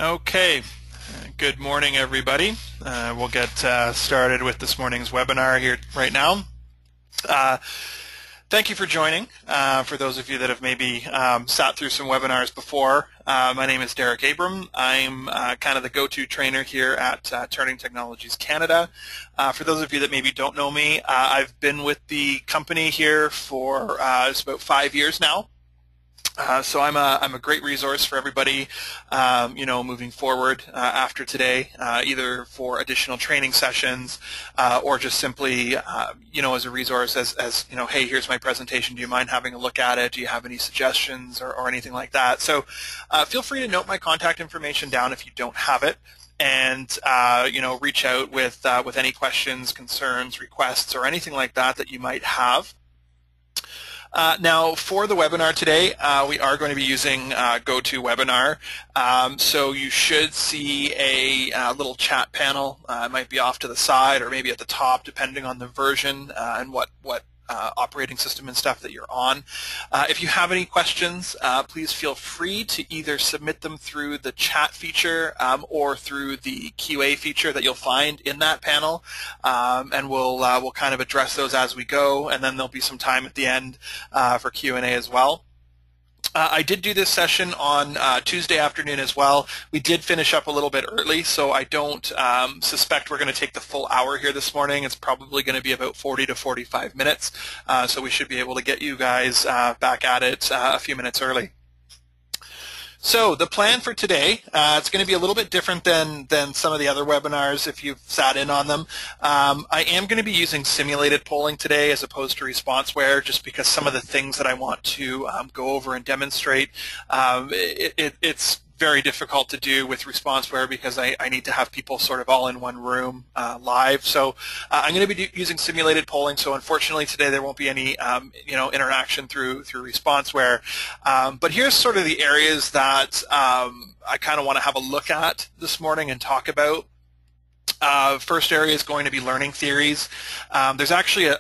Okay, good morning everybody. We'll get started with this morning's webinar here right now. Thank you for joining. For those of you that have maybe sat through some webinars before, my name is Derrick Abram. I'm kind of the go-to trainer here at Turning Technologies Canada. For those of you that maybe don't know me, I've been with the company here for it's about 5 years now. So I'm a great resource for everybody, moving forward after today, either for additional training sessions or just simply, as a resource as hey, here's my presentation. Do you mind having a look at it? Do you have any suggestions or anything like that? So feel free to note my contact information down if you don't have it. And reach out with any questions, concerns, requests, or anything like that you might have. Now, for the webinar today, we are going to be using GoToWebinar. So you should see a little chat panel. It might be off to the side or maybe at the top, depending on the version and what operating system and stuff that you're on. If you have any questions, please feel free to either submit them through the chat feature or through the QA feature that you'll find in that panel, and we'll kind of address those as we go, and then there'll be some time at the end for Q&A as well. I did do this session on Tuesday afternoon as well. We did finish up a little bit early, so I don't suspect we're going to take the full hour here this morning. It's probably going to be about 40 to 45 minutes, so we should be able to get you guys back at it a few minutes early. So the plan for today, it's going to be a little bit different than some of the other webinars if you've sat in on them. I am going to be using simulated polling today as opposed to ResponseWare, just because some of the things that I want to go over and demonstrate, it's very difficult to do with ResponseWare because I need to have people sort of all in one room live. So I'm going to be using simulated polling. So unfortunately today there won't be any interaction through ResponseWare. But here's sort of the areas that I kind of want to have a look at this morning and talk about. First area is going to be learning theories. There's actually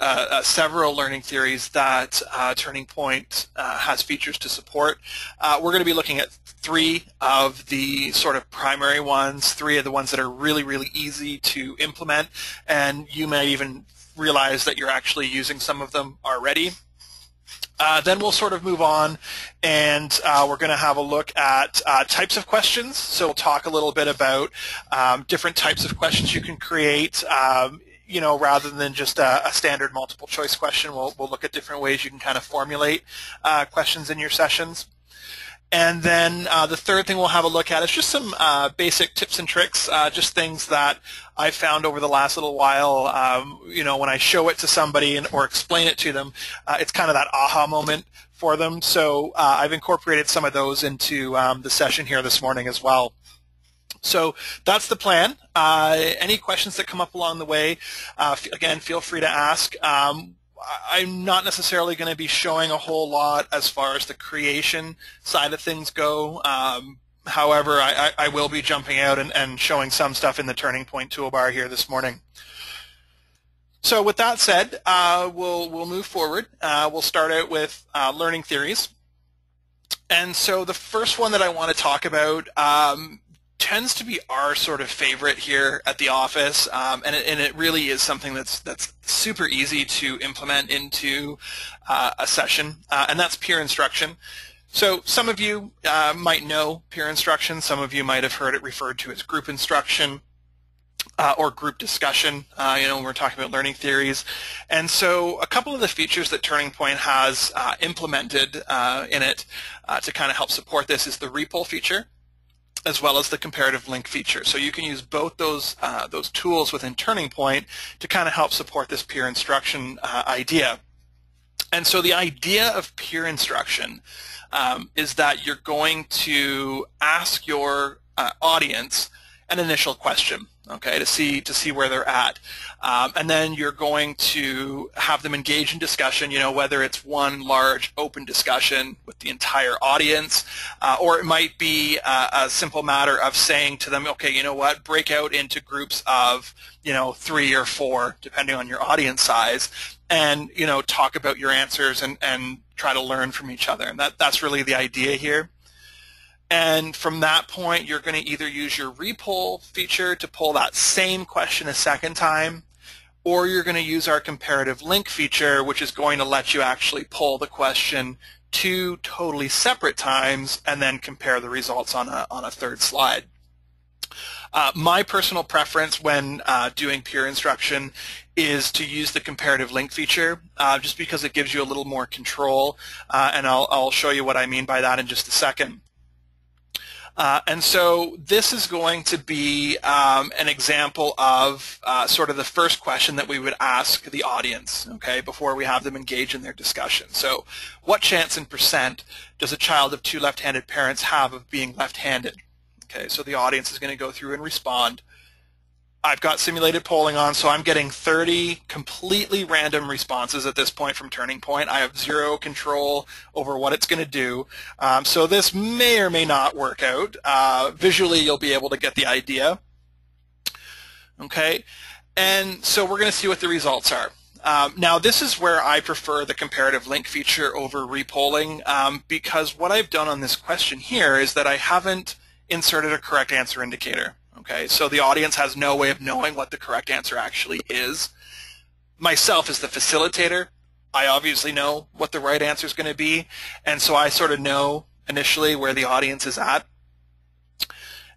several learning theories that TurningPoint has features to support. We're going to be looking at 3 of the sort of primary ones, 3 of the ones that are really, really easy to implement, and you may even realize that you're actually using some of them already. Then we'll sort of move on, and we're going to have a look at types of questions. So we'll talk a little bit about different types of questions you can create. Rather than just a standard multiple choice question, we'll look at different ways you can kind of formulate questions in your sessions. And then the third thing we'll have a look at is just some basic tips and tricks, just things that I've found over the last little while. When I show it to somebody or explain it to them, it's kind of that aha moment for them. So I've incorporated some of those into the session here this morning as well. So that's the plan. Any questions that come up along the way, again, feel free to ask. I'm not necessarily going to be showing a whole lot as far as the creation side of things go. However, I will be jumping out and showing some stuff in the TurningPoint toolbar here this morning. So with that said, we'll move forward. We'll start out with learning theories. And so the first one that I want to talk about tends to be our sort of favorite here at the office, and it really is something that's super easy to implement into a session, and that's peer instruction. So some of you might know peer instruction. Some of you might have heard it referred to as group instruction or group discussion, when we're talking about learning theories. And so a couple of the features that TurningPoint has implemented in it to kind of help support this is the repoll feature, as well as the comparative link feature. So you can use both those tools within TurningPoint to kind of help support this peer instruction idea. And so the idea of peer instruction is that you're going to ask your audience an initial question, okay, to see where they're at. And then you're going to have them engage in discussion, whether it's one large open discussion with the entire audience, or it might be a simple matter of saying to them, okay, you know what, break out into groups of, 3 or 4, depending on your audience size, and, talk about your answers and try to learn from each other. And that's really the idea here. And from that point, you're going to either use your repoll feature to pull that same question a second time, or you're going to use our comparative link feature, which is going to let you actually pull the question 2 totally separate times and then compare the results on a third slide. My personal preference when doing peer instruction is to use the comparative link feature, just because it gives you a little more control, and I'll show you what I mean by that in just a second. And so this is going to be an example of sort of the first question that we would ask the audience, okay, before we have them engage in their discussion. So what chance in percent does a child of 2 left-handed parents have of being left-handed? Okay, so the audience is going to go through and respond. I've got simulated polling on, so I'm getting 30 completely random responses at this point from Turning Point. I have 0 control over what it's going to do. So this may or may not work out. Visually, you'll be able to get the idea. Okay, and so we're going to see what the results are. Now, this is where I prefer the comparative link feature over repolling, because what I've done on this question here is that I haven't inserted a correct answer indicator. Okay, so the audience has no way of knowing what the correct answer actually is. Myself as the facilitator, I obviously know what the right answer is going to be, and so I sort of know initially where the audience is at.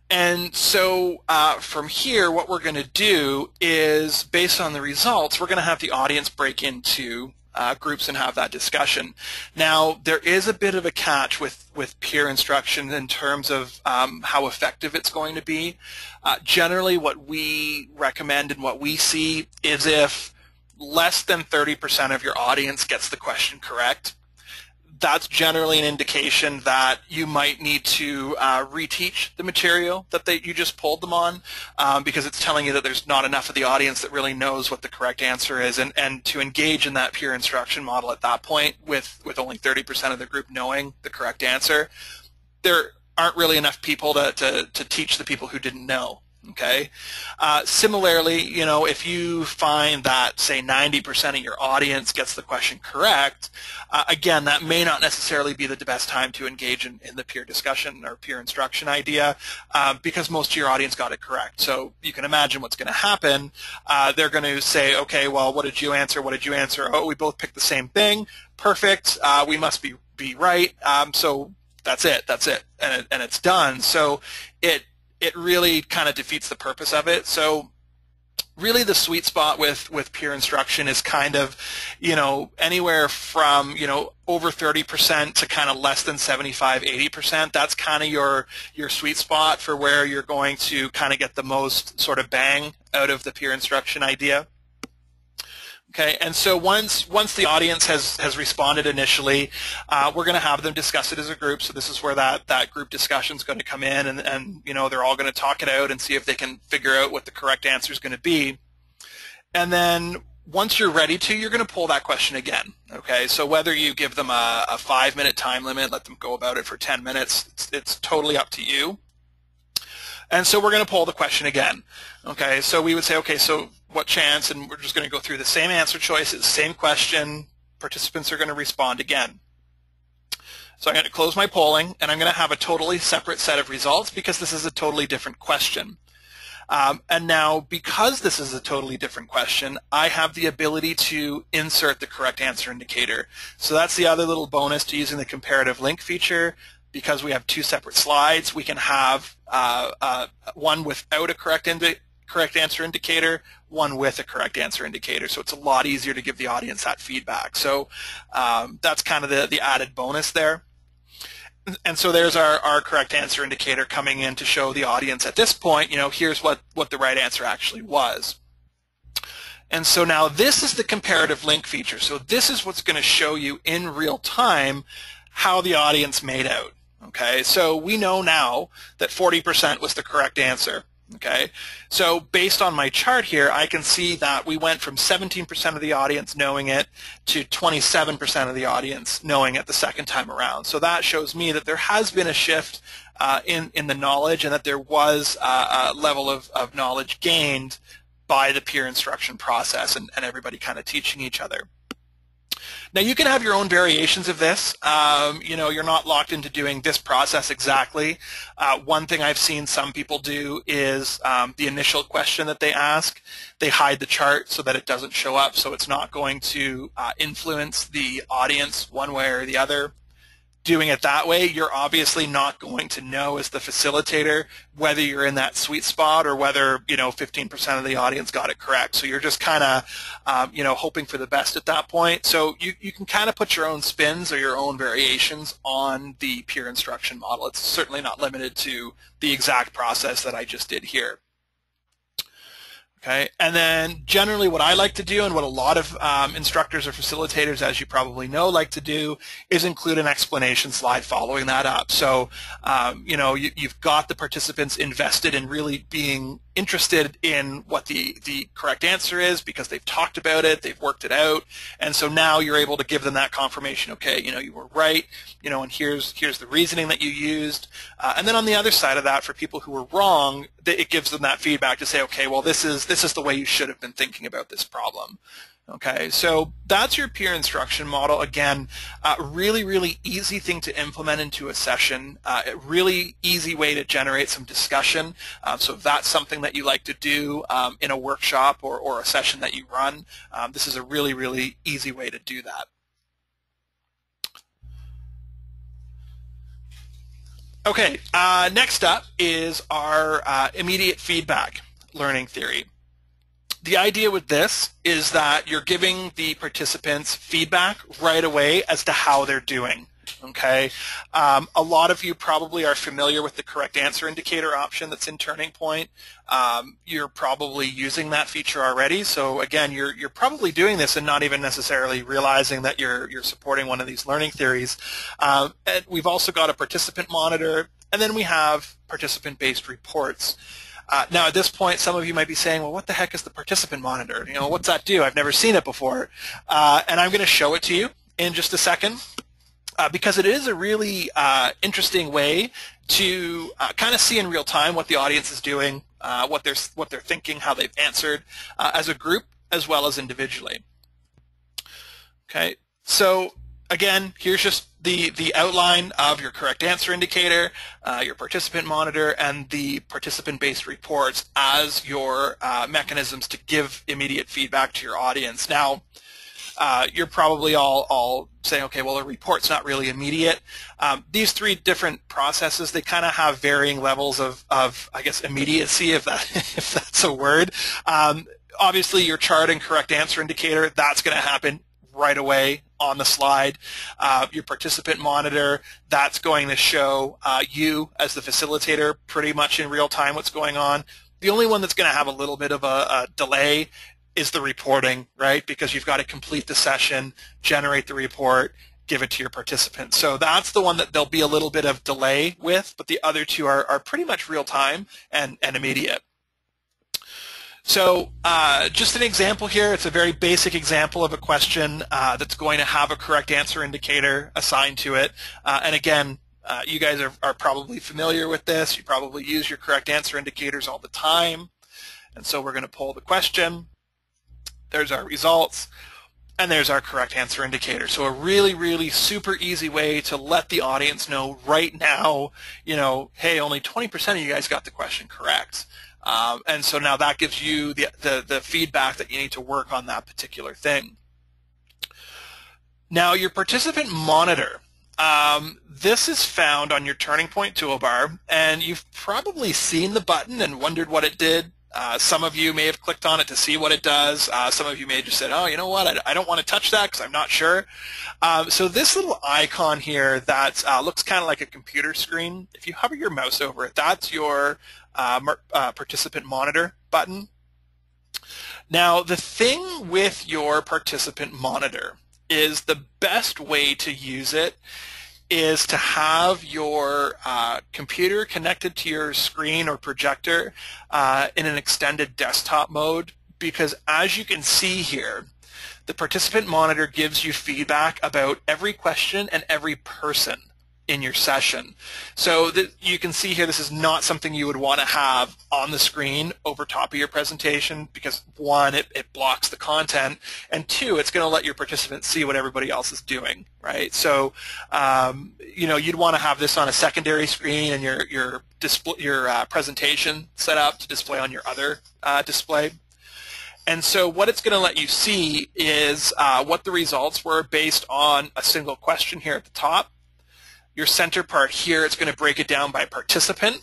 And so from here, what we're going to do is, based on the results, we're going to have the audience break into groups and have that discussion. Now, there is a bit of a catch with peer instruction in terms of how effective it's going to be. Generally, what we recommend and what we see is if less than 30% of your audience gets the question correct, that's generally an indication that you might need to reteach the material that you just pulled them on, because it's telling you that there's not enough of the audience that really knows what the correct answer is. And to engage in that peer instruction model at that point with only 30% of the group knowing the correct answer, there aren't really enough people to teach the people who didn't know. Okay. Similarly, you know, if you find that, say, 90% of your audience gets the question correct, again, that may not necessarily be the best time to engage in the peer discussion or peer instruction idea, because most of your audience got it correct. So you can imagine what's going to happen. They're going to say, okay, well, what did you answer? What did you answer? Oh, we both picked the same thing. Perfect. We must be right. So that's it. That's it. And it's done. So it really kind of defeats the purpose of it. So really the sweet spot with peer instruction is kind of, you know, anywhere from, you know, over 30% to kind of less than 75, 80%. That's kind of your sweet spot for where you're going to kind of get the most sort of bang out of the peer instruction idea. Okay, and so once the audience has responded initially, we're going to have them discuss it as a group. So this is where that group discussion is going to come in, and you know, they're all going to talk it out and see if they can figure out what the correct answer is going to be. And then once you're ready to, you're going to pull that question again. Okay, so whether you give them a 5-minute time limit, let them go about it for 10 minutes, it's totally up to you. And so we're going to pull the question again. Okay, so we would say, okay, so what chance, and we're just going to go through the same answer choices, same question, participants are going to respond again. So I'm going to close my polling, and I'm going to have a totally separate set of results because this is a totally different question. And now, because this is a totally different question, I have the ability to insert the correct answer indicator. So that's the other little bonus to using the comparative link feature. Because we have 2 separate slides, we can have one without a correct answer indicator, one with a correct answer indicator. So it's a lot easier to give the audience that feedback. So that's kind of the added bonus there. And so there's our correct answer indicator coming in to show the audience at this point, you know, here's what the right answer actually was. And so now this is the comparative link feature. So this is what's going to show you in real time how the audience made out. Okay, so we know now that 40% was the correct answer. Okay, so based on my chart here, I can see that we went from 17% of the audience knowing it to 27% of the audience knowing it the second time around. So that shows me that there has been a shift in the knowledge, and that there was a level of knowledge gained by the peer instruction process and everybody kind of teaching each other. Now you can have your own variations of this. You're not locked into doing this process exactly. One thing I've seen some people do is the initial question that they ask, they hide the chart so that it doesn't show up, so it's not going to influence the audience one way or the other. Doing it that way, you're obviously not going to know as the facilitator whether you're in that sweet spot or whether 15% of the audience got it correct. So you're just kind of hoping for the best at that point. So you can kind of put your own spins or your own variations on the peer instruction model. It's certainly not limited to the exact process that I just did here. Okay, and then generally what I like to do and what a lot of instructors or facilitators, as you probably know, like to do is include an explanation slide following that up. So, you've got the participants invested in really being interested in what the correct answer is because they've talked about it, they've worked it out, and so now you're able to give them that confirmation, okay, you were right, and here's the reasoning that you used. And then on the other side of that, for people who were wrong, it gives them that feedback to say, okay, well, this is the way you should have been thinking about this problem. Okay, so that's your peer instruction model. Again, really, really easy thing to implement into a session, a really easy way to generate some discussion. So if that's something that you like to do in a workshop or a session that you run, this is a really, really easy way to do that. Okay, next up is our immediate feedback learning theory. The idea with this is that you're giving the participants feedback right away as to how they're doing. Okay, a lot of you probably are familiar with the correct answer indicator option that's in TurningPoint. You're probably using that feature already. So again, you're probably doing this and not even necessarily realizing that you're supporting one of these learning theories. And we've also got a participant monitor, and then we have participant-based reports. Now, at this point, some of you might be saying, well, what the heck is the participant monitor? What's that do? I've never seen it before. And I'm going to show it to you in just a second because it is a really interesting way to kind of see in real time what the audience is doing, what they're thinking, how they've answered as a group as well as individually. Okay, so again, here's just the outline of your correct answer indicator, your participant monitor, and the participant-based reports as your mechanisms to give immediate feedback to your audience. Now, you're probably all saying, okay, well, a report's not really immediate. These three different processes, they kind of have varying levels of I guess, immediacy, if that's a word. Obviously, your chart and correct answer indicator, that's going to happen right away on the slide. Your participant monitor, that's going to show you as the facilitator pretty much in real time what's going on. The only one that's going to have a little bit of a delay is the reporting, right? Because you've got to complete the session, generate the report, give it to your participants. So that's the one that there'll be a little bit of delay with, but the other two are pretty much real time and immediate. So just an example here, it's a very basic example of a question that's going to have a correct answer indicator assigned to it. And again, you guys are probably familiar with this. You probably use your correct answer indicators all the time. And so we're going to pull the question. There's our results. And there's our correct answer indicator. So a really, really super easy way to let the audience know right now, hey, only 20% of you guys got the question correct. And so now that gives you the feedback that you need to work on that particular thing. Now, your participant monitor. This is found on your TurningPoint toolbar, and you've probably seen the button and wondered what it did. Some of you may have clicked on it to see what it does. Some of you may have just said, oh, you know what, I don't want to touch that because I'm not sure. So this little icon here that looks kind of like a computer screen, if you hover your mouse over it, that's your participant monitor button. Now, the thing with your participant monitor is the best way to use it is to have your computer connected to your screen or projector in an extended desktop mode, because as you can see here, the participant monitor gives you feedback about every question and every person. in your session. So you can see here this is not something you would want to have on the screen over top of your presentation because, one, it blocks the content, and two, it's going to let your participants see what everybody else is doing, right? So you'd want to have this on a secondary screen and your presentation set up to display on your other display. And so what it's going to let you see is what the results were based on a single question here at the top. Your center part here, it's going to break it down by participant.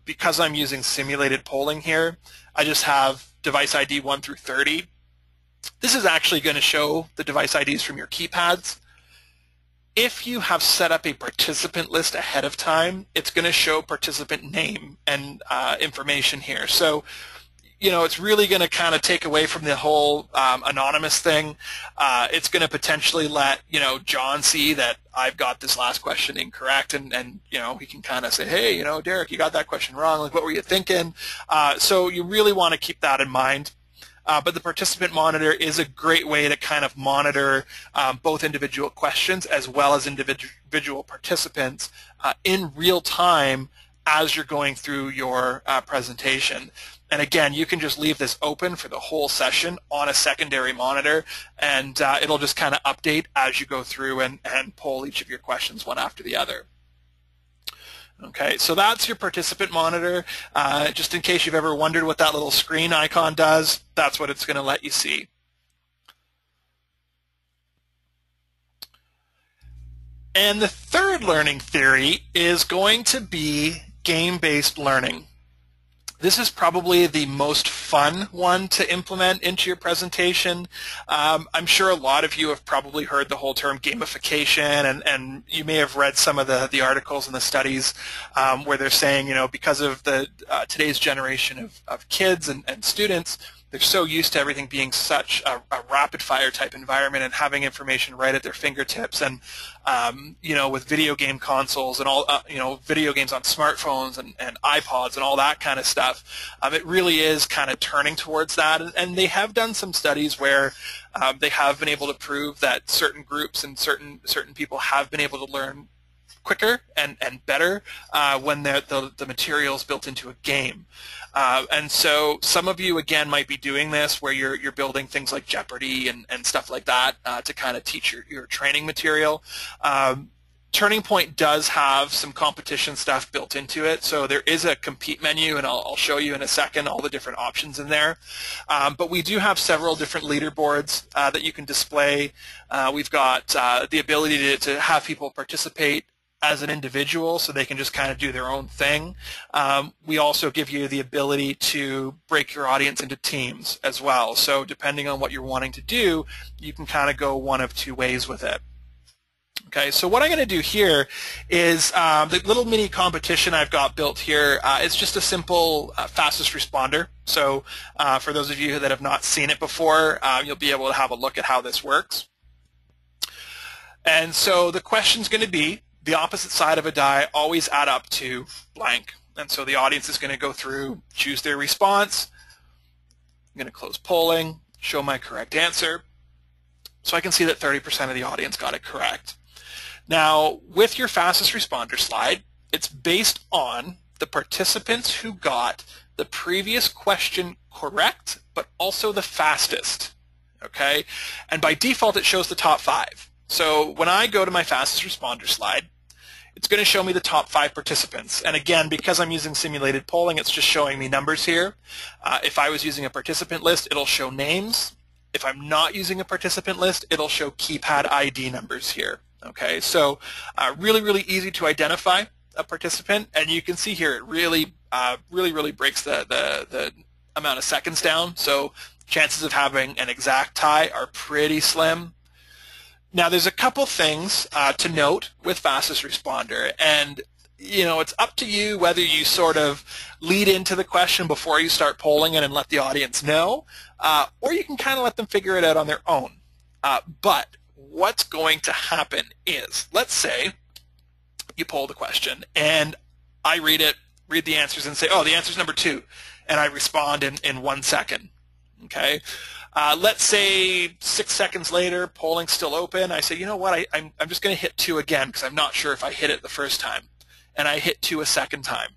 Because I'm using simulated polling here, I just have device ID 1 through 30. This is actually going to show the device IDs from your keypads. If you have set up a participant list ahead of time, it's going to show participant name and information here. So it's really going to kind of take away from the whole anonymous thing. It's going to potentially let, John see that I've got this last question incorrect, and he can kind of say, hey, Derrick, you got that question wrong. Like, what were you thinking? So you really want to keep that in mind. But the participant monitor is a great way to kind of monitor both individual questions as well as individual participants in real time as you're going through your presentation. And again, you can just leave this open for the whole session on a secondary monitor, and it'll just kind of update as you go through and poll each of your questions one after the other. Okay, so that's your participant monitor. Just in case you've ever wondered what that little screen icon does, that's what it's going to let you see. And the third learning theory is going to be game-based learning. This is probably the most fun one to implement into your presentation. I'm sure a lot of you have probably heard the whole term gamification, and you may have read some of the articles and the studies where they're saying, because of the today's generation of kids and students, they're so used to everything being such a rapid-fire type environment and having information right at their fingertips. And, with video game consoles and all, video games on smartphones and iPods and all that kind of stuff, it really is kind of turning towards that. And they have done some studies where they have been able to prove that certain groups and certain people have been able to learn quicker and better when the material is built into a game. And so some of you, again, might be doing this where you're building things like Jeopardy and stuff like that to kind of teach your training material. Turning Point does have some competition stuff built into it, so there is a compete menu, and I'll show you in a second all the different options in there. But we do have several different leaderboards that you can display. We've got the ability to have people participate as an individual, so they can just kind of do their own thing. We also give you the ability to break your audience into teams as well. So depending on what you're wanting to do, you can kind of go one of two ways with it. Okay, so what I'm going to do here is the little mini competition I've got built here. It's just a simple fastest responder. So for those of you that have not seen it before, you'll be able to have a look at how this works. And so the question's going to be, the opposite side of a die always add up to blank. And so the audience is going to go through, choose their response. I'm going to close polling, show my correct answer. So I can see that 30% of the audience got it correct. Now, with your fastest responder slide, it's based on the participants who got the previous question correct, but also the fastest. Okay? And by default, it shows the top 5. So when I go to my fastest responder slide, it's going to show me the top 5 participants. And again, because I'm using simulated polling, it's just showing me numbers here. If I was using a participant list, it'll show names. If I'm not using a participant list, it'll show keypad ID numbers here. Okay, so really, really easy to identify a participant. And you can see here it really breaks the amount of seconds down. So chances of having an exact tie are pretty slim. Now, there's a couple things to note with fastest responder, and it's up to you whether you sort of lead into the question before you start polling it and let the audience know, or you can kind of let them figure it out on their own. But what's going to happen is, let's say you poll the question, and I read the answers, and say, oh, the answer's number 2, and I respond in 1 second. Okay. Let's say 6 seconds later, polling's still open. I say, you know what, I'm just going to hit 2 again because I'm not sure if I hit it the first time. And I hit 2 a second time.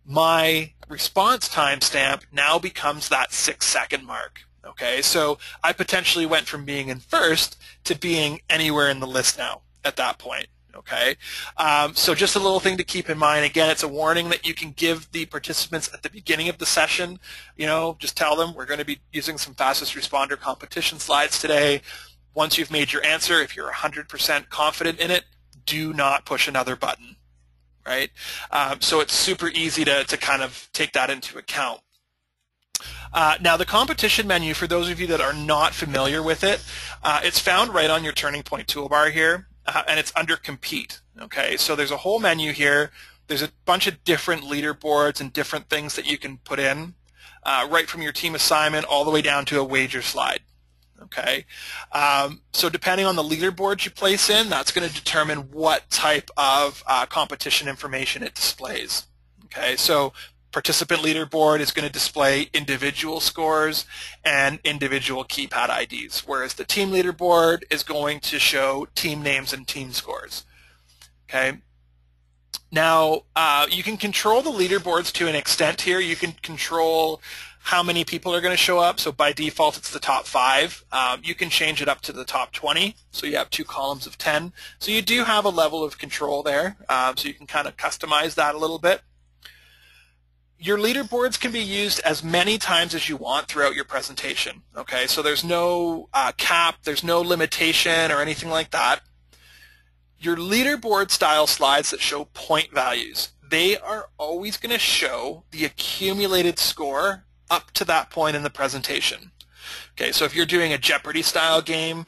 My response timestamp now becomes that 6-second mark. Okay, so I potentially went from being in first to being anywhere in the list now at that point. Okay, so just a little thing to keep in mind. Again, it's a warning that you can give the participants at the beginning of the session. You know, just tell them we're going to be using some fastest responder competition slides today. Once you've made your answer, if you're 100% confident in it, do not push another button. Right? So it's super easy to kind of take that into account. Now the competition menu, for those of you that are not familiar with it, it's found right on your Turning Point toolbar here, and it's under Compete. Okay, so there's a whole menu here. There's a bunch of different leaderboards and different things that you can put in, right from your team assignment all the way down to a wager slide. Okay, so depending on the leaderboard you place in, that's going to determine what type of competition information it displays. Okay, so participant leaderboard is going to display individual scores and individual keypad IDs, whereas the team leaderboard is going to show team names and team scores. Okay. Now, you can control the leaderboards to an extent here. You can control how many people are going to show up. So by default, it's the top 5. You can change it up to the top 20. So you have 2 columns of 10. So you do have a level of control there. So you can kind of customize that a little bit. Your leaderboards can be used as many times as you want throughout your presentation. Okay, so there's no cap, there's no limitation or anything like that. Your leaderboard style slides that show point values, they are always going to show the accumulated score up to that point in the presentation. Okay, so if you're doing a Jeopardy style game,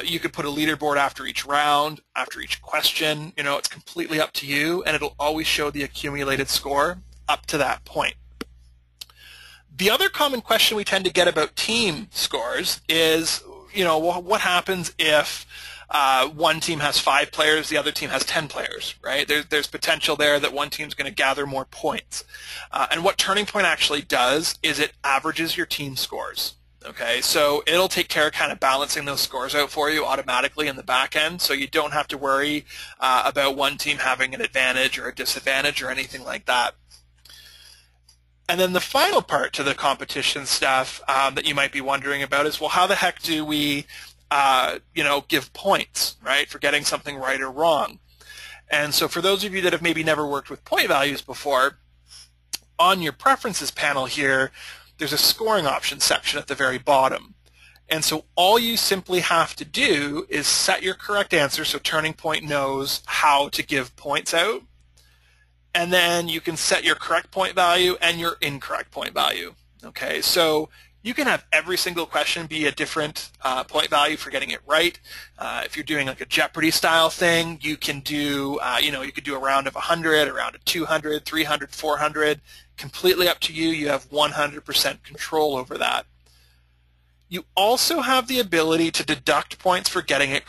you could put a leaderboard after each round, after each question. You know, it's completely up to you, and it'll always show the accumulated score up to that point. The other common question we tend to get about team scores is, you know, what happens if one team has 5 players, the other team has 10 players, right? There's potential there that one team's going to gather more points. And what Turning Point actually does is it averages your team scores. Okay, so it'll take care of kind of balancing those scores out for you automatically in the back end, so you don't have to worry about one team having an advantage or a disadvantage or anything like that. And then the final part to the competition stuff that you might be wondering about is, well, how the heck do we, you know, give points, right, for getting something right or wrong? And so for those of you that have maybe never worked with point values before, on your preferences panel here, there's a scoring options section at the very bottom. And so all you simply have to do is set your correct answer so Turning Point knows how to give points out. And then you can set your correct point value and your incorrect point value. Okay, so you can have every single question be a different point value for getting it right. If you're doing like a Jeopardy style thing, you can do, you know, you could do a round of 100, a round of 200, 300, 400. Completely up to you. You have 100% control over that. You also have the ability to deduct points for getting it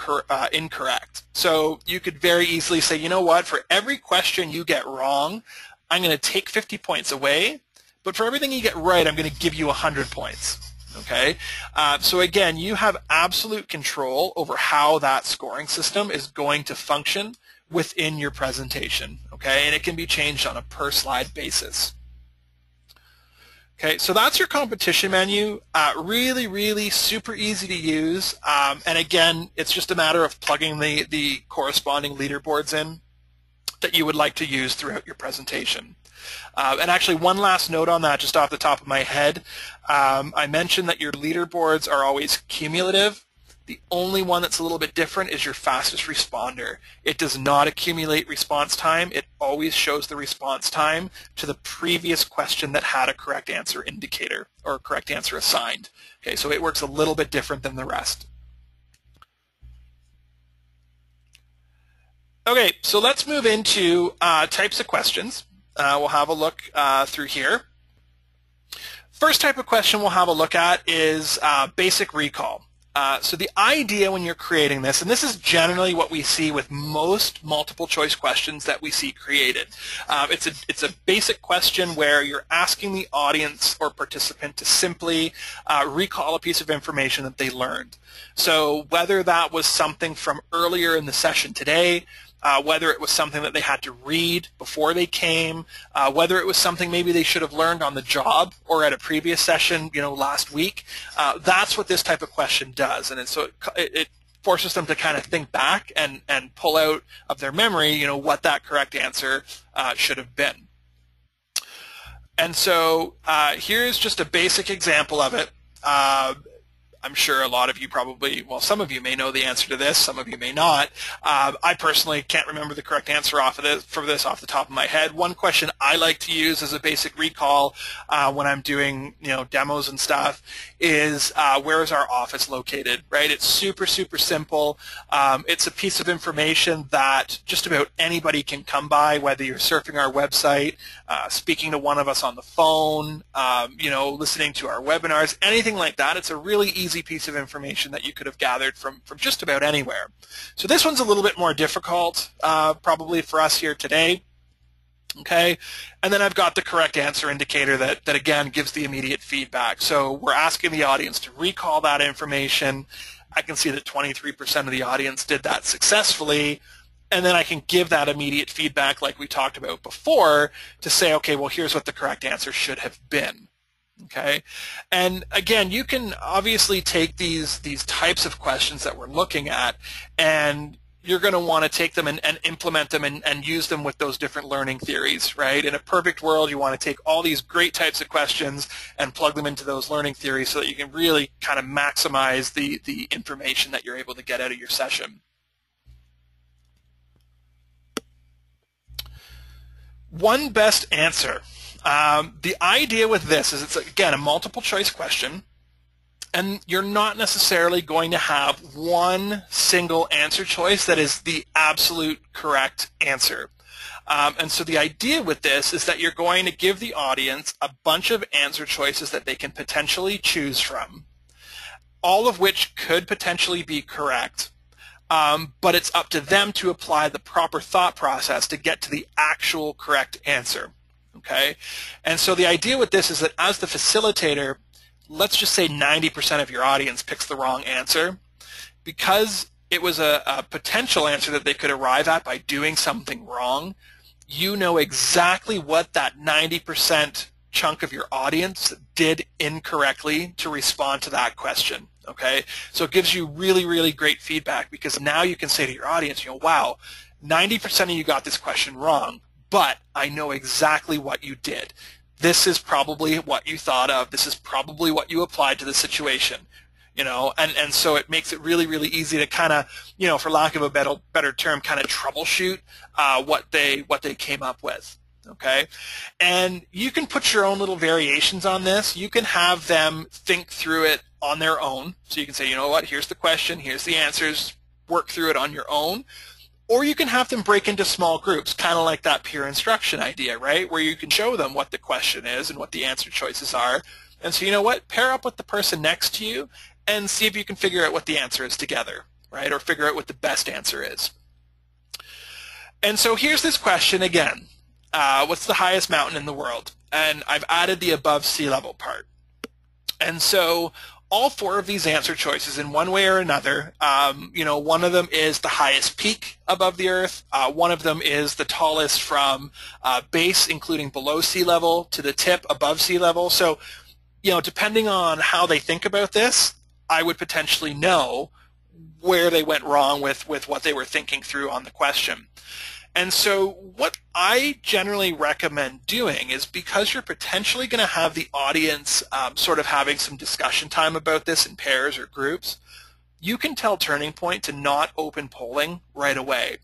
incorrect. So you could very easily say, you know what, for every question you get wrong, I'm going to take 50 points away, but for everything you get right, I'm going to give you 100 points. Okay? So again, you have absolute control over how that scoring system is going to function within your presentation. Okay? And it can be changed on a per slide basis. Okay, so that's your competition menu. Really, really super easy to use. And again, it's just a matter of plugging the corresponding leaderboards in that you would like to use throughout your presentation. And actually, one last note on that, just off the top of my head. I mentioned that your leaderboards are always cumulative. The only one that's a little bit different is your fastest responder. It does not accumulate response time. It always shows the response time to the previous question that had a correct answer indicator or a correct answer assigned. Okay, so it works a little bit different than the rest. Okay, so let's move into types of questions. We'll have a look through here. First type of question we'll have a look at is basic recall. So the idea when you're creating this, and this is generally what we see with most multiple choice questions that we see created. It's a basic question where you're asking the audience or participant to simply recall a piece of information that they learned. So whether that was something from earlier in the session today, whether it was something that they had to read before they came, whether it was something maybe they should have learned on the job or at a previous session, last week. That's what this type of question does, and so it forces them to kind of think back and pull out of their memory, what that correct answer should have been. And so here's just a basic example of it. I'm sure a lot of you probably, well, some of you may know the answer to this, some of you may not. I personally can't remember the correct answer for this off the top of my head. One question I like to use as a basic recall when I'm doing, demos and stuff is where is our office located, right? It's super, super simple. It's a piece of information that just about anybody can come by, whether you're surfing our website, speaking to one of us on the phone, listening to our webinars, anything like that. It's a really easy piece of information that you could have gathered from just about anywhere. So this one's a little bit more difficult probably for us here today. Okay, and then I've got the correct answer indicator that again gives the immediate feedback. So we're asking the audience to recall that information. I can see that 23% of the audience did that successfully, and then I can give that immediate feedback like we talked about before to say, okay, well, here's what the correct answer should have been. Okay, and again, you can obviously take these types of questions that we're looking at, and you're going to want to take them and implement them and use them with those different learning theories, right? In a perfect world, you want to take all these great types of questions and plug them into those learning theories so that you can really kind of maximize the information that you're able to get out of your session. One best answer. The idea with this is it's, again, a multiple choice question, and you're not necessarily going to have one single answer choice that is the absolute correct answer. And so the idea with this is that you're going to give the audience a bunch of answer choices that they can potentially choose from, all of which could potentially be correct. But it's up to them to apply the proper thought process to get to the actual correct answer. Okay, and so the idea with this is that as the facilitator, let's just say 90% of your audience picks the wrong answer. Because it was a potential answer that they could arrive at by doing something wrong, you know exactly what that 90% chunk of your audience did incorrectly to respond to that question. Okay, so it gives you really, really great feedback, because now you can say to your audience, wow, 90% of you got this question wrong, but I know exactly what you did. This is probably what you thought of. This is probably what you applied to the situation, and so it makes it really, really easy to kind of, for lack of a better term, kind of troubleshoot what they came up with. Okay, and you can put your own little variations on this. You can have them think through it on their own. So you can say, here's the question, here's the answers, work through it on your own. Or you can have them break into small groups, kind of like that peer instruction idea, right? Where you can show them what the question is and what the answer choices are. And so pair up with the person next to you and see if you can figure out what the answer is together, right? Or figure out what the best answer is. And so here's this question again. What's the highest mountain in the world? And I've added the above sea level part. And so all four of these answer choices, in one way or another, one of them is the highest peak above the earth. One of them is the tallest from base, including below sea level, to the tip above sea level. So, depending on how they think about this, I would potentially know where they went wrong with what they were thinking through on the question. And so what I generally recommend doing is, because you're potentially going to have the audience sort of having some discussion time about this in pairs or groups, you can tell Turning Point to not open polling right away.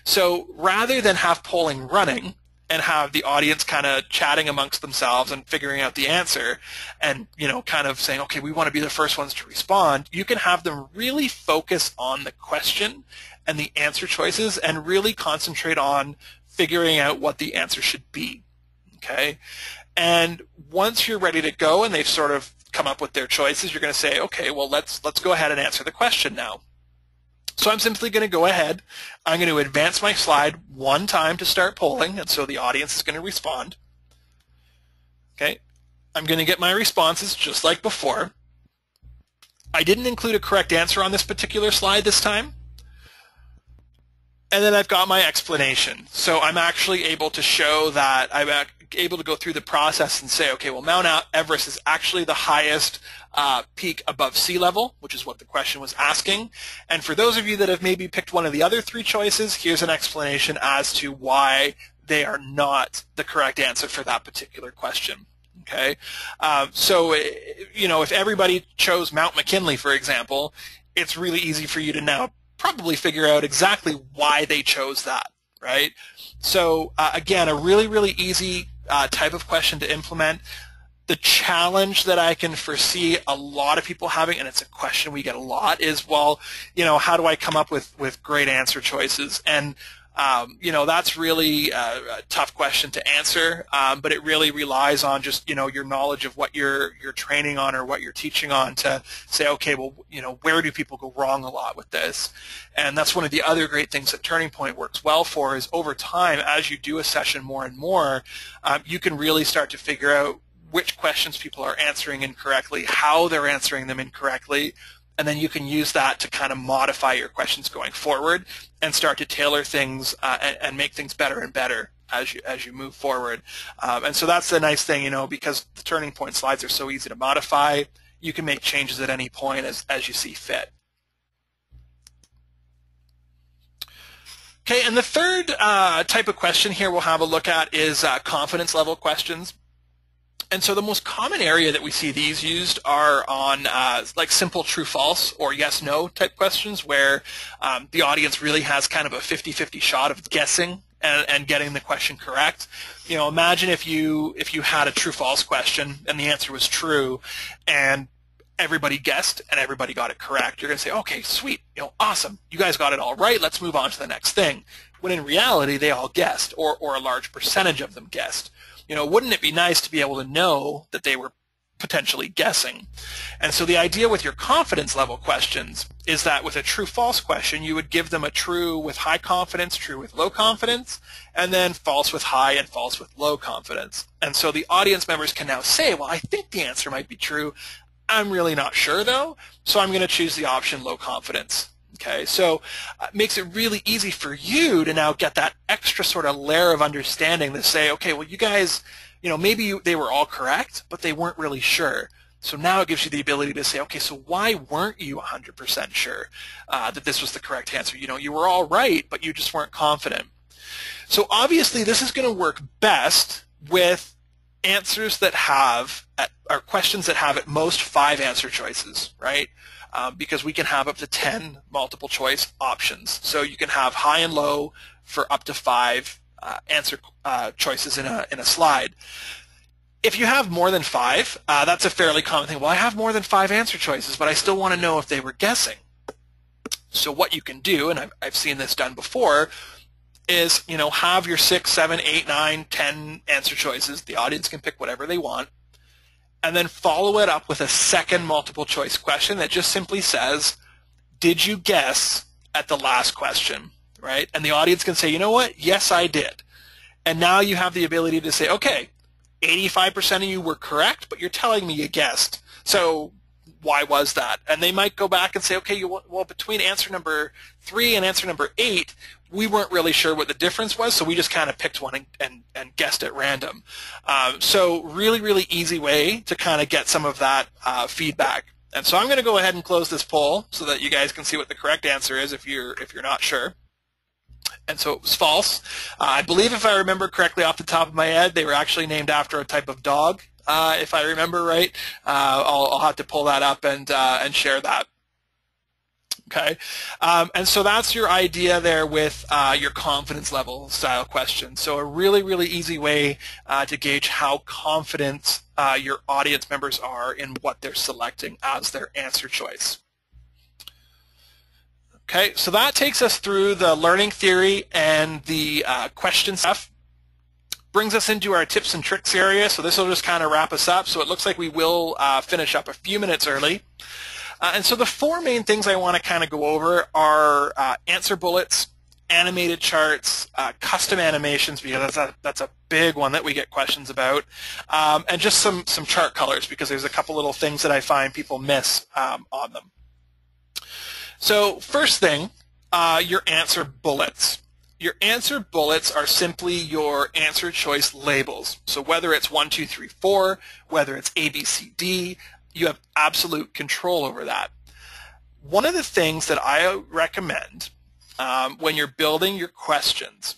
So rather than have polling running and have the audience kind of chatting amongst themselves and figuring out the answer and, kind of saying, okay, we want to be the first ones to respond, you can have them really focus on the question and the answer choices and really concentrate on figuring out what the answer should be. Okay? And once you're ready to go and they've sort of come up with their choices, you're going to say, okay, well, let's go ahead and answer the question now. So I'm simply going to go ahead. I'm going to advance my slide one time to start polling, and so the audience is going to respond. Okay, I'm going to get my responses just like before. I didn't include a correct answer on this particular slide this time. And then I've got my explanation. So I'm actually able to show that I'm able to go through the process and say, okay, well, Mount Everest is actually the highest peak above sea level, which is what the question was asking. And for those of you that have maybe picked one of the other three choices, here's an explanation as to why they are not the correct answer for that particular question. Okay, so if everybody chose Mount McKinley, for example, it's really easy for you to now probably figure out exactly why they chose that, right? So again, a really, really easy type of question to implement. The challenge that I can foresee a lot of people having, and it's a question we get a lot, is, well, how do I come up with great answer choices? And that's really a tough question to answer, but it really relies on just, your knowledge of what you're training on or what you're teaching on to say, okay, well, where do people go wrong a lot with this? And that's one of the other great things that Turning Point works well for is over time, as you do a session more and more, you can really start to figure out which questions people are answering incorrectly, how they're answering them incorrectly, and then you can use that to kind of modify your questions going forward and start to tailor things and make things better and better as you move forward. And so that's the nice thing, because the Turning Point slides are so easy to modify, you can make changes at any point as you see fit. Okay, and the third type of question here we'll have a look at is confidence level questions. And so the most common area that we see these used are on like simple true-false or yes-no type questions where the audience really has kind of a 50-50 shot of guessing and getting the question correct. Imagine if you had a true-false question and the answer was true and everybody guessed and everybody got it correct. You're going to say, okay, sweet, awesome. You guys got it all right. Let's move on to the next thing. When in reality, they all guessed or a large percentage of them guessed. Wouldn't it be nice to be able to know that they were potentially guessing? And so the idea with your confidence level questions is that with a true-false question, you would give them a true with high confidence, true with low confidence, and then false with high and false with low confidence. And so the audience members can now say, well, I think the answer might be true. I'm really not sure, though, so I'm going to choose the option low confidence. Okay, so it makes it really easy for you to now get that extra sort of layer of understanding to say, okay, well, you guys, maybe they were all correct, but they weren't really sure. So now it gives you the ability to say, okay, so why weren't you 100% sure that this was the correct answer? You were all right, but you just weren't confident. So obviously this is going to work best with answers that have, or questions that have at most 5 answer choices, right? Because we can have up to 10 multiple choice options. So you can have high and low for up to 5 answer choices in a slide. If you have more than 5, that's a fairly common thing. Well, I have more than 5 answer choices, but I still want to know if they were guessing. So what you can do, and I've seen this done before, is have your 6, 7, 8, 9, 10 answer choices. The audience can pick whatever they want. And then follow it up with a second multiple choice question that just simply says, did you guess at the last question, right? And the audience can say, you know what? Yes, I did. And now you have the ability to say, okay, 85% of you were correct, but you're telling me you guessed. So why was that? And they might go back and say, okay, well, between answer number 3 and answer number 8, we weren't really sure what the difference was, so we just kind of picked one and guessed at random. So really, really easy way to kind of get some of that feedback. And so I'm going to go ahead and close this poll so that you guys can see what the correct answer is if you're not sure. And so it was false. I believe if I remember correctly off the top of my head, they were actually named after a type of dog, if I remember right. I'll have to pull that up and share that. Okay, and so that's your idea there with your confidence level style question. So a really, really easy way to gauge how confident your audience members are in what they're selecting as their answer choice. Okay, so that takes us through the learning theory and the question stuff. brings us into our tips and tricks area, so this will just kind of wrap us up. So it looks like we will finish up a few minutes early. And so the four main things I want to kind of go over are answer bullets, animated charts, custom animations, because that's a big one that we get questions about, and just some chart colors, because there's a couple little things that I find people miss on them. So first thing, your answer bullets. Your answer bullets are simply your answer choice labels. So whether it's 1, 2, 3, 4, whether it's A, B, C, D, you have absolute control over that. One of the things that I recommend when you're building your questions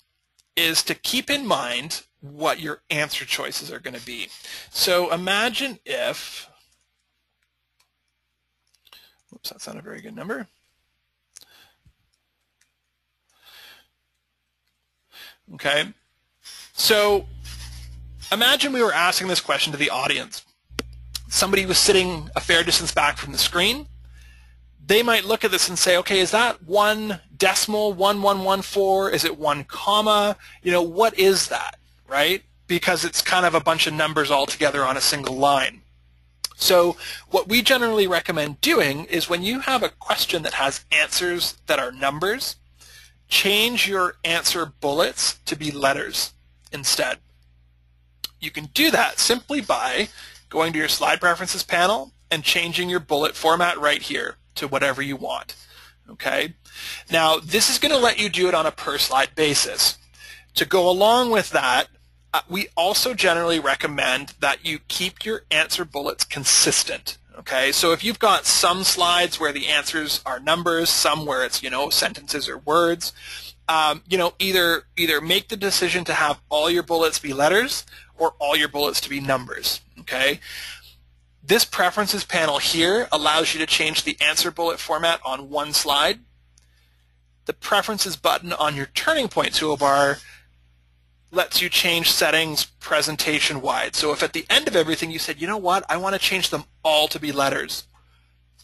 is to keep in mind what your answer choices are going to be. So imagine if, oops, that's not a very good number. Okay, so imagine we were asking this question to the audience. Somebody was sitting a fair distance back from the screen. They might look at this and say, okay, is that 1 decimal, 1114? Is it 1 comma? You know, what is that, right? Because it's kind of a bunch of numbers all together on a single line. So what we generally recommend doing is when you have a question that has answers that are numbers, change your answer bullets to be letters instead. You can do that simply by going to your slide preferences panel and changing your bullet format right here to whatever you want. Okay. Now this is going to let you do it on a per slide basis. To go along with that, we also generally recommend that you keep your answer bullets consistent. Okay, so if you've got some slides where the answers are numbers, some where it's, you know, sentences or words, you know, either make the decision to have all your bullets be letters or all your bullets to be numbers. Okay, this preferences panel here allows you to change the answer bullet format on one slide. The preferences button on your Turning Point toolbar lets you change settings presentation wide. So if at the end of everything you said, you know what, I want to change them all to be letters,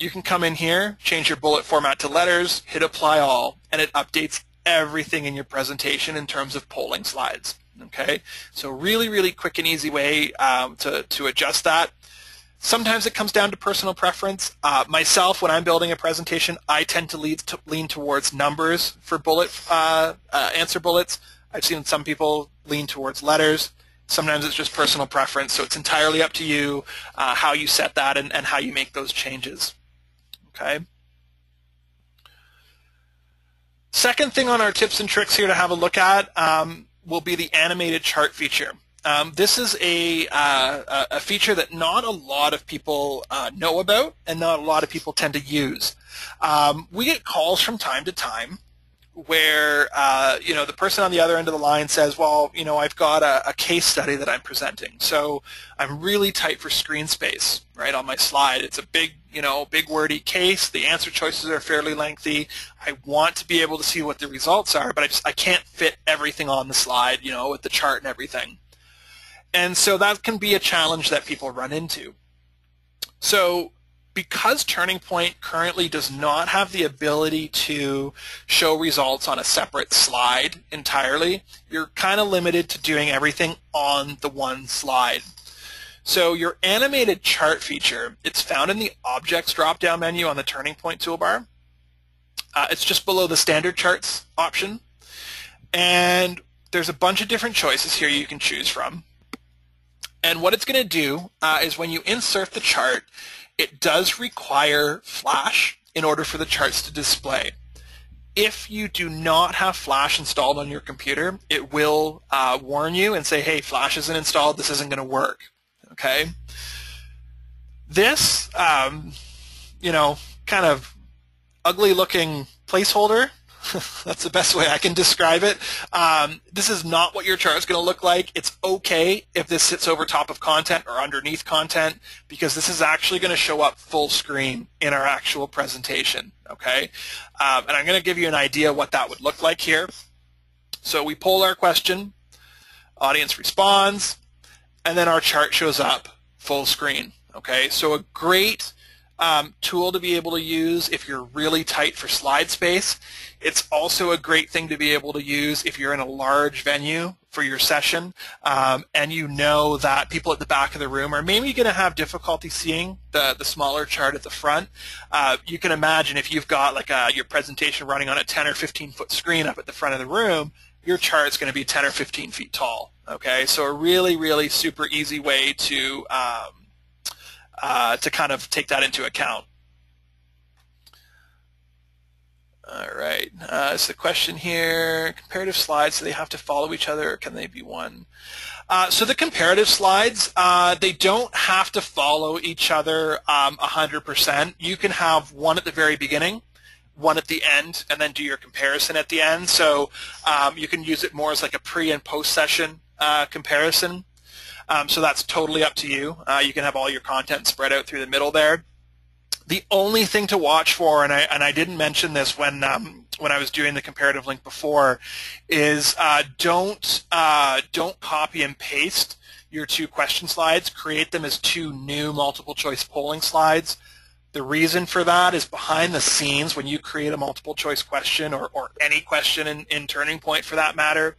you can come in here, change your bullet format to letters, hit apply all, and it updates everything in your presentation in terms of polling slides. Okay, so really, really quick and easy way to adjust that. Sometimes it comes down to personal preference. Myself, when I'm building a presentation, I tend to lean towards numbers for answer bullets. I've seen some people lean towards letters. Sometimes it's just personal preference, so it's entirely up to you how you set that and how you make those changes. Okay. Second thing on our tips and tricks here to have a look at will be the animated chart feature. This is a feature that not a lot of people know about and not a lot of people tend to use. We get calls from time to time where you know, the person on the other end of the line says, well, you know, I've got a case study that I'm presenting, so I'm really tight for screen space, right, on my slide. It's a big, you know, big wordy case. The answer choices are fairly lengthy. I want to be able to see what the results are, but I can't fit everything on the slide, you know, with the chart and everything. And so that can be a challenge that people run into. So because Turning Point currently does not have the ability to show results on a separate slide entirely, you're kind of limited to doing everything on the one slide. So your animated chart feature, it's found in the Objects drop-down menu on the Turning Point toolbar. It's just below the Standard Charts option. And there's a bunch of different choices here you can choose from. And what it's going to do is when you insert the chart, it does require Flash in order for the charts to display. If you do not have Flash installed on your computer, it will warn you and say, hey, Flash isn't installed, this isn't going to work. Okay? This, you know, kind of ugly looking placeholder, that's the best way I can describe it. This is not what your chart is going to look like. It's okay if this sits over top of content or underneath content, because this is actually going to show up full screen in our actual presentation. Okay, and I'm going to give you an idea what that would look like here. So we poll our question, audience responds, and then our chart shows up full screen. Okay, so a great tool to be able to use if you're really tight for slide space. It's also a great thing to be able to use if you're in a large venue for your session, and you know that people at the back of the room are maybe going to have difficulty seeing the smaller chart at the front, you can imagine if you've got like your presentation running on a 10 or 15 foot screen up at the front of the room, your chart's going to be 10 or 15 feet tall. Okay, so a really super easy way to kind of take that into account. All right, so the question here, comparative slides, do they have to follow each other or can they be one? So the comparative slides, they don't have to follow each other 100%. You can have one at the very beginning, one at the end, and then do your comparison at the end. So you can use it more as like a pre and post session comparison. So that's totally up to you. You can have all your content spread out through the middle there. The only thing to watch for, and I didn't mention this when I was doing the comparative link before, is don't copy and paste your 2 question slides. Create them as 2 new multiple choice polling slides. The reason for that is behind the scenes when you create a multiple choice question or any question in Turning Point for that matter,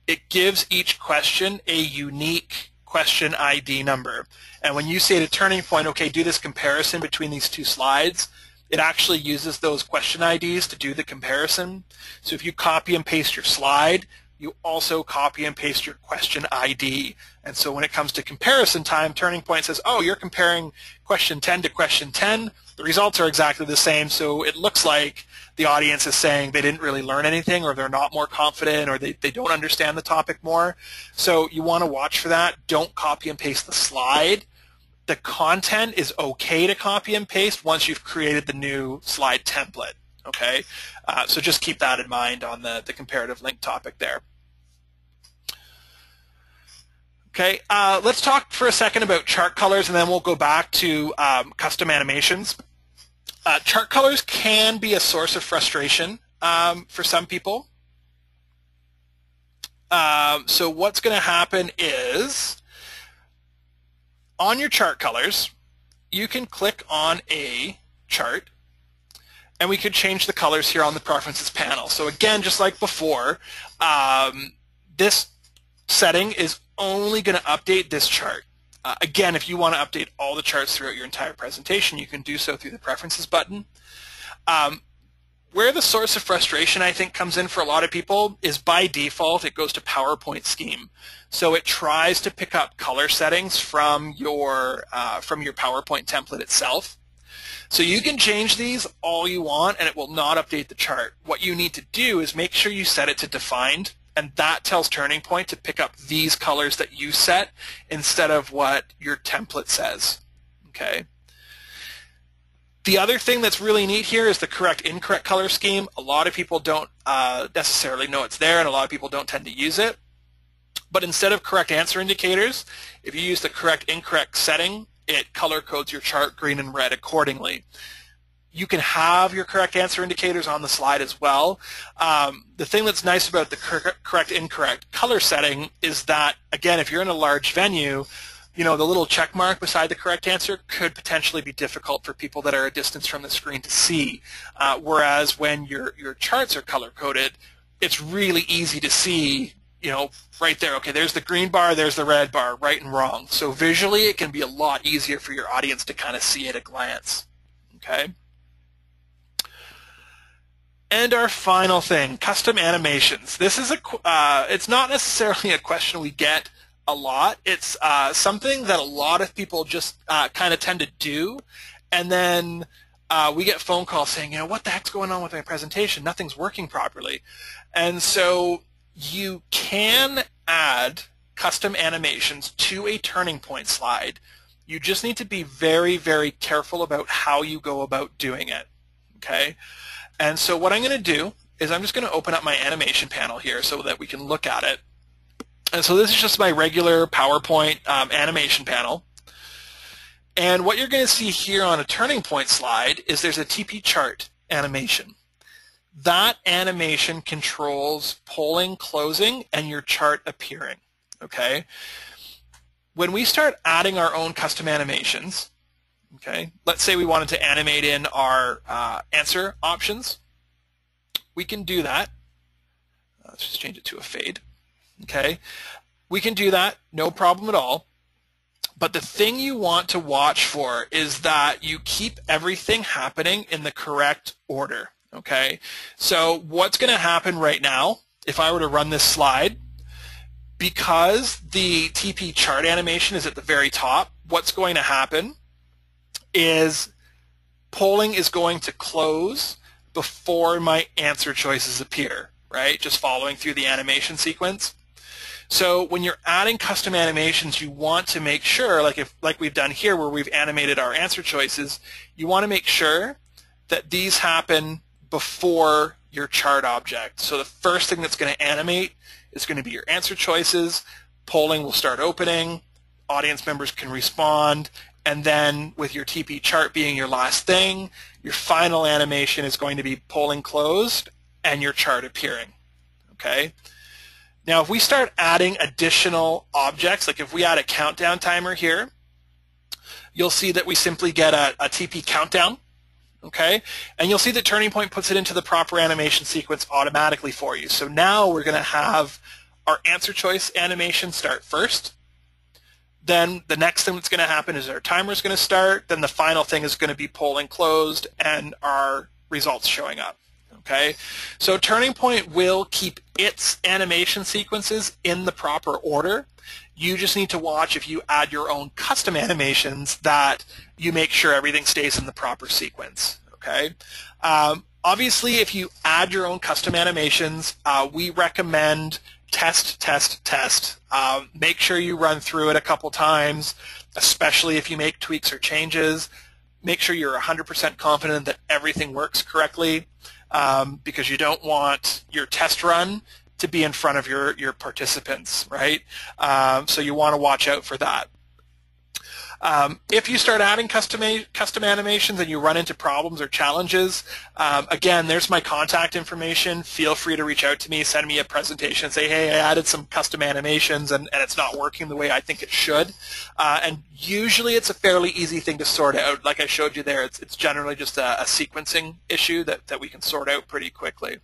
it gives each question a unique question ID number. And when you say to Turning Point, okay, do this comparison between these 2 slides, it actually uses those question IDs to do the comparison. So if you copy and paste your slide, you also copy and paste your question ID. And so when it comes to comparison time, Turning Point says, oh, you're comparing question 10 to question 10. The results are exactly the same, so it looks like the audience is saying they didn't really learn anything, or they're not more confident, or they don't understand the topic more. So you want to watch for that. Don't copy and paste the slide. The content is okay to copy and paste once you've created the new slide template. Okay, so just keep that in mind on the comparative link topic there. Okay, let's talk for a second about chart colors, and then we'll go back to custom animations. Chart colors can be a source of frustration for some people. So what's going to happen is, on your chart colors, you can click on a chart, and we could change the colors here on the Preferences panel. So again, just like before, this setting is only going to update this chart. Again, if you want to update all the charts throughout your entire presentation, you can do so through the Preferences button. Where the source of frustration, I think, comes in for a lot of people is by default it goes to PowerPoint scheme. So it tries to pick up color settings from your PowerPoint template itself. So you can change these all you want and it will not update the chart. What you need to do is make sure you set it to defined, and that tells Turning Point to pick up these colors that you set instead of what your template says. Okay. The other thing that's really neat here is the correct incorrect color scheme. A lot of people don't necessarily know it's there, and a lot of people don't tend to use it. But instead of correct answer indicators, if you use the correct incorrect setting, it color codes your chart green and red accordingly. You can have your correct answer indicators on the slide as well. The thing that's nice about the correct incorrect color setting is that, again, if you're in a large venue, you know, the little check mark beside the correct answer could potentially be difficult for people that are a distance from the screen to see. Whereas when your charts are color coded, it's really easy to see, you know, right there. Okay, there's the green bar, there's the red bar, right and wrong. So visually, it can be a lot easier for your audience to kind of see at a glance. Okay. And our final thing, custom animations. This is it's not necessarily a question we get a lot. It's something that a lot of people just kind of tend to do, and then we get phone calls saying, you know, what the heck's going on with my presentation? Nothing's working properly. And so you can add custom animations to a Turning Point slide. You just need to be very, very careful about how you go about doing it. Okay? And so what I'm going to do is I'm just going to open up my animation panel here so that we can look at it. And so this is just my regular PowerPoint animation panel. And what you're going to see here on a Turning Point slide is there's a TP chart animation. That animation controls polling closing and your chart appearing. Okay? When we start adding our own custom animations, okay, let's say we wanted to animate in our answer options, we can do that. Let's just change it to a fade. Okay, we can do that, no problem at all. But the thing you want to watch for is that you keep everything happening in the correct order. Okay, so what's going to happen right now, if I were to run this slide, because the TP chart animation is at the very top, what's going to happen is polling is going to close before my answer choices appear, right? Just following through the animation sequence. So when you're adding custom animations, you want to make sure, like we've done here where we've animated our answer choices, you want to make sure that these happen before your chart object. So the first thing that's going to animate is going to be your answer choices, polling will start opening, audience members can respond, and then with your TP chart being your last thing, your final animation is going to be polling closed and your chart appearing. Okay? Now if we start adding additional objects, like if we add a countdown timer here, you'll see that we simply get a TP countdown. Okay, and you'll see that Turning Point puts it into the proper animation sequence automatically for you. So now we're going to have our answer choice animation start first. Then the next thing that's going to happen is our timer is going to start. Then the final thing is going to be polling closed and our results showing up. Okay, so Turning Point will keep its animation sequences in the proper order. You just need to watch if you add your own custom animations that you make sure everything stays in the proper sequence. Okay. Obviously, if you add your own custom animations, we recommend test, test, test. Make sure you run through it a couple times, especially if you make tweaks or changes. Make sure you're 100% confident that everything works correctly, because you don't want your test run to be in front of your participants, right? So you want to watch out for that. If you start adding custom animations and you run into problems or challenges, again, there's my contact information. Feel free to reach out to me, send me a presentation, and say, hey, I added some custom animations and it's not working the way I think it should. And usually it's a fairly easy thing to sort out. Like I showed you there, it's generally just a sequencing issue that we can sort out pretty quickly.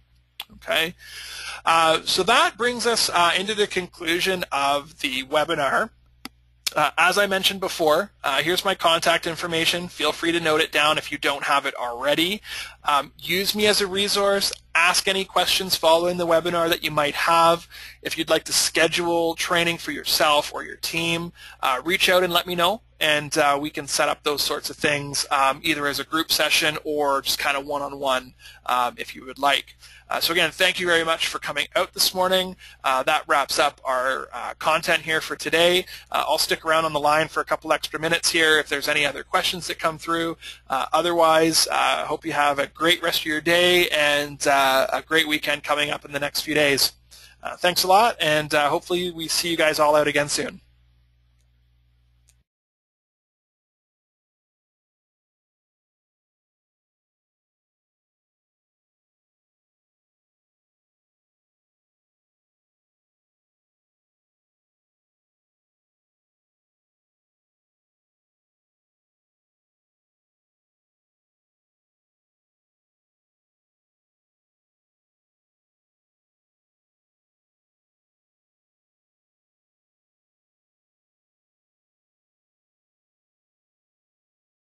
Okay, so that brings us into the conclusion of the webinar. As I mentioned before, here's my contact information. Feel free to note it down if you don't have it already. Use me as a resource. Ask any questions following the webinar that you might have. If you'd like to schedule training for yourself or your team, reach out and let me know, and we can set up those sorts of things either as a group session or just kind of one-on-one if you would like. So again, thank you very much for coming out this morning. That wraps up our content here for today. I'll stick around on the line for a couple extra minutes here if there's any other questions that come through. Otherwise, I hope you have a great rest of your day and a great weekend coming up in the next few days. Thanks a lot, and hopefully we see you guys all out again soon.